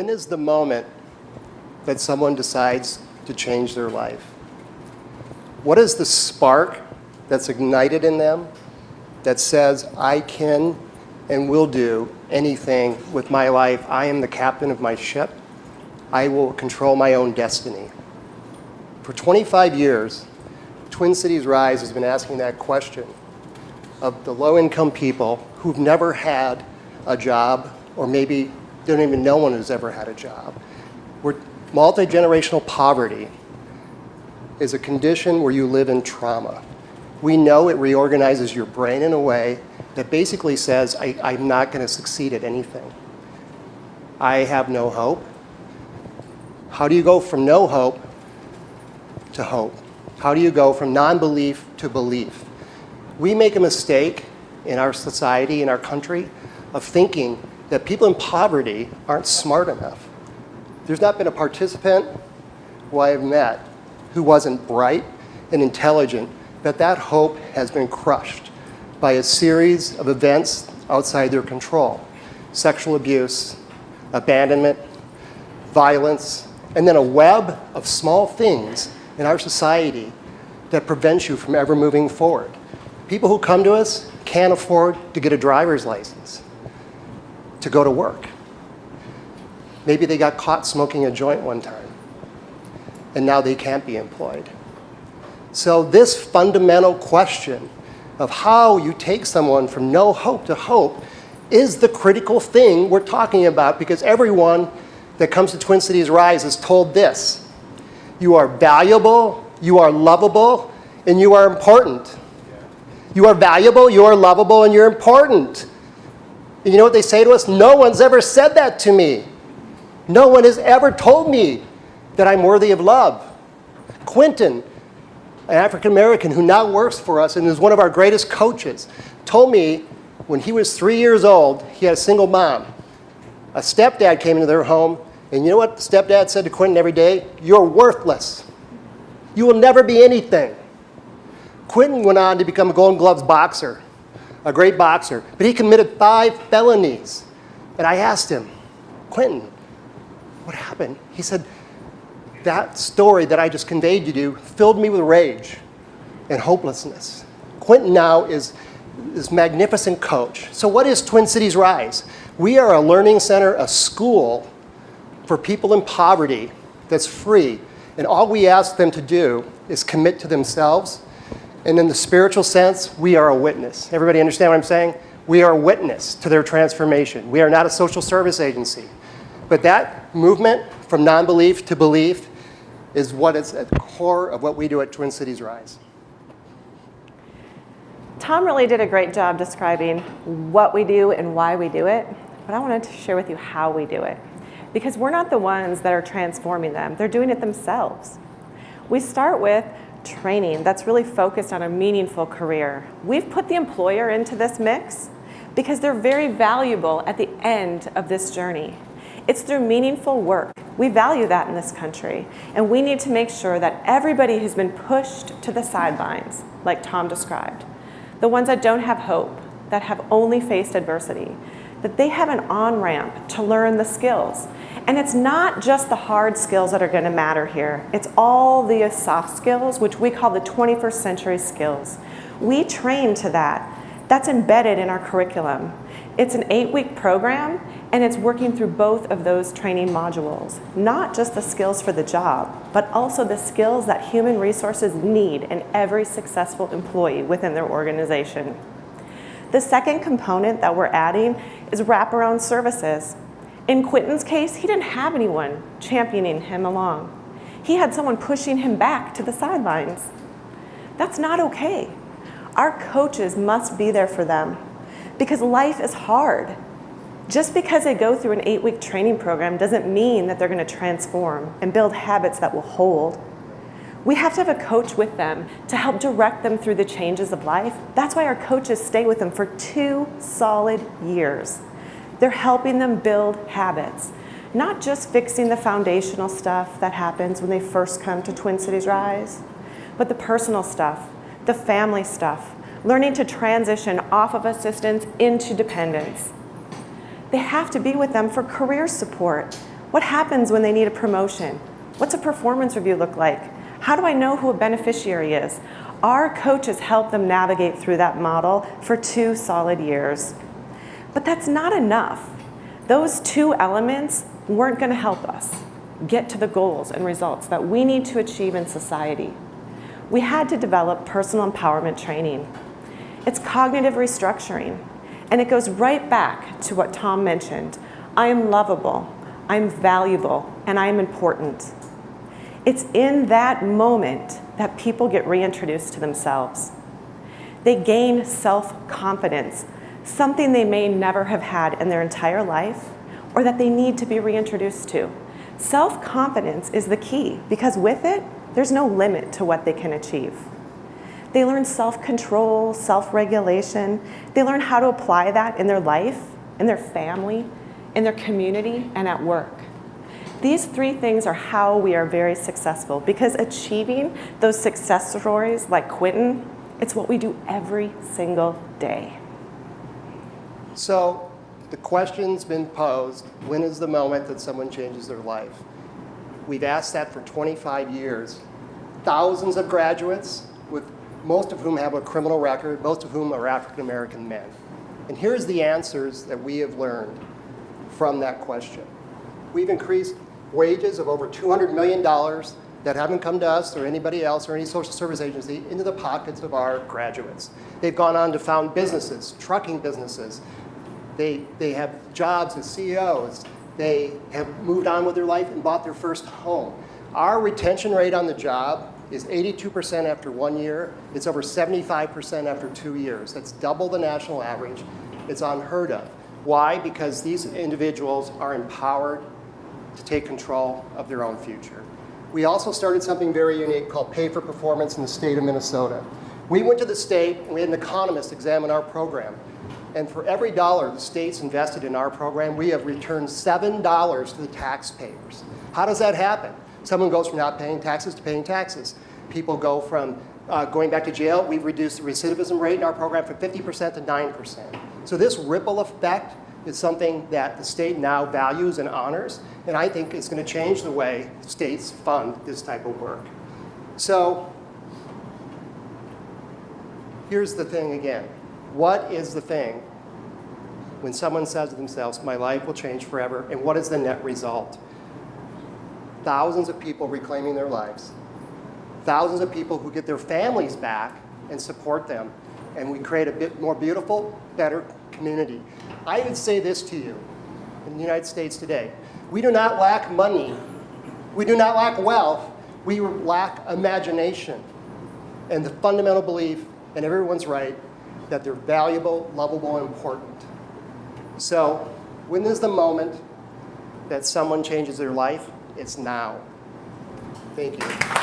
When is the moment that someone decides to change their life? What is the spark that's ignited in them that says, I can and will do anything with my life? I am the captain of my ship. I will control my own destiny. For 25 years, Twin Cities Rise has been asking that question of the low-income people who've never had a job, or maybe don't even know one who's ever had a job. Where multi-generational poverty is a condition where you live in trauma. We know it reorganizes your brain in a way that basically says, I'm not going to succeed at anything. I have no hope. How do you go from no hope to hope? How do you go from non-belief to belief? We make a mistake in our society, in our country, of thinking that people in poverty aren't smart enough. There's not been a participant who I have met who wasn't bright and intelligent, but that hope has been crushed by a series of events outside their control. Sexual abuse, abandonment, violence, and then a web of small things in our society that prevents you from ever moving forward. People who come to us can't afford to get a driver's license to go to work. Maybe they got caught smoking a joint one time, and now they can't be employed. So this fundamental question of how you take someone from no hope to hope is the critical thing we're talking about, because everyone that comes to Twin Cities Rise is told this: you are valuable, you are lovable, and you are important. You are valuable, you are lovable, and you're important. And you know what they say to us? No one's ever said that to me. No one has ever told me that I'm worthy of love. Quentin, an African American who now works for us and is one of our greatest coaches, told me when he was 3 years old, he had a single mom. A stepdad came into their home, and you know what the stepdad said to Quentin every day? You're worthless. You will never be anything. Quentin went on to become a Golden Gloves boxer, a great boxer, but he committed 5 felonies. And I asked him, Quentin, what happened? He said, that story that I just conveyed to you filled me with rage and hopelessness. Quentin now is this magnificent coach. So what is Twin Cities Rise? We are a learning center, a school for people in poverty that's free. And all we ask them to do is commit to themselves. And in the spiritual sense, we are a witness. Everybody understand what I'm saying? We are a witness to their transformation. We are not a social service agency. But that movement from non-belief to belief is what is at the core of what we do at Twin Cities Rise. Tom really did a great job describing what we do and why we do it, but I wanted to share with you how we do it. Because we're not the ones that are transforming them. They're doing it themselves. We start with training that's really focused on a meaningful career. We've put the employer into this mix because they're very valuable at the end of this journey. It's through meaningful work. We value that in this country, and we need to make sure that everybody who's been pushed to the sidelines, like Tom described, the ones that don't have hope, that have only faced adversity, that they have an on-ramp to learn the skills. And it's not just the hard skills that are going to matter here. It's all the soft skills, which we call the 21st century skills. We train to that. That's embedded in our curriculum. It's an 8-week program, and it's working through both of those training modules. Not just the skills for the job, but also the skills that human resources need in every successful employee within their organization. The second component that we're adding is wraparound services. In Quentin's case, he didn't have anyone championing him along. He had someone pushing him back to the sidelines. That's not okay. Our coaches must be there for them because life is hard. Just because they go through an 8-week training program doesn't mean that they're going to transform and build habits that will hold. We have to have a coach with them to help direct them through the changes of life. That's why our coaches stay with them for 2 solid years. They're helping them build habits, not just fixing the foundational stuff that happens when they first come to Twin Cities Rise, but the personal stuff, the family stuff, learning to transition off of assistance into dependence. They have to be with them for career support. What happens when they need a promotion? What's a performance review look like? How do I know who a beneficiary is? Our coaches help them navigate through that model for 2 solid years. But that's not enough. Those 2 elements weren't going to help us get to the goals and results that we need to achieve in society. We had to develop personal empowerment training. It's cognitive restructuring, and it goes right back to what Tom mentioned. I am lovable, I'm valuable, and I am important. It's in that moment that people get reintroduced to themselves. They gain self-confidence, something they may never have had in their entire life, or that they need to be reintroduced to. Self-confidence is the key, because with it, there's no limit to what they can achieve. They learn self-control, self-regulation. They learn how to apply that in their life, in their family, in their community, and at work. These 3 things are how we are very successful, because achieving those success stories like Quentin, it's what we do every single day. So the question's been posed, when is the moment that someone changes their life? We've asked that for 25 years. Thousands of graduates, with most of whom have a criminal record, most of whom are African American men. And here's the answers that we have learned from that question. We've increased wages of over $200 million that haven't come to us or anybody else or any social service agency into the pockets of our graduates. They've gone on to found businesses, trucking businesses. They have jobs as CEOs. They have moved on with their life and bought their first home. Our retention rate on the job is 82% after 1 year. It's over 75% after 2 years. That's double the national average. It's unheard of. Why? Because these individuals are empowered to take control of their own future. We also started something very unique called Pay for Performance in the state of Minnesota. We went to the state and we had an economist examine our program. And for every dollar the state's invested in our program, we have returned $7 to the taxpayers. How does that happen? Someone goes from not paying taxes to paying taxes. People go from going back to jail. We've reduced the recidivism rate in our program from 50% to 9%. So this ripple effect is something that the state now values and honors, and I think it's going to change the way states fund this type of work. So here's the thing again. What is the thing when someone says to themselves, my life will change forever, and what is the net result? Thousands of people reclaiming their lives. Thousands of people who get their families back and support them, and we create a bit more beautiful, better community. I would say this to you in the United States today. We do not lack money. We do not lack wealth. We lack imagination and the fundamental belief, and everyone's right, that they're valuable, lovable, and important. So when is the moment that someone changes their life? It's now. Thank you.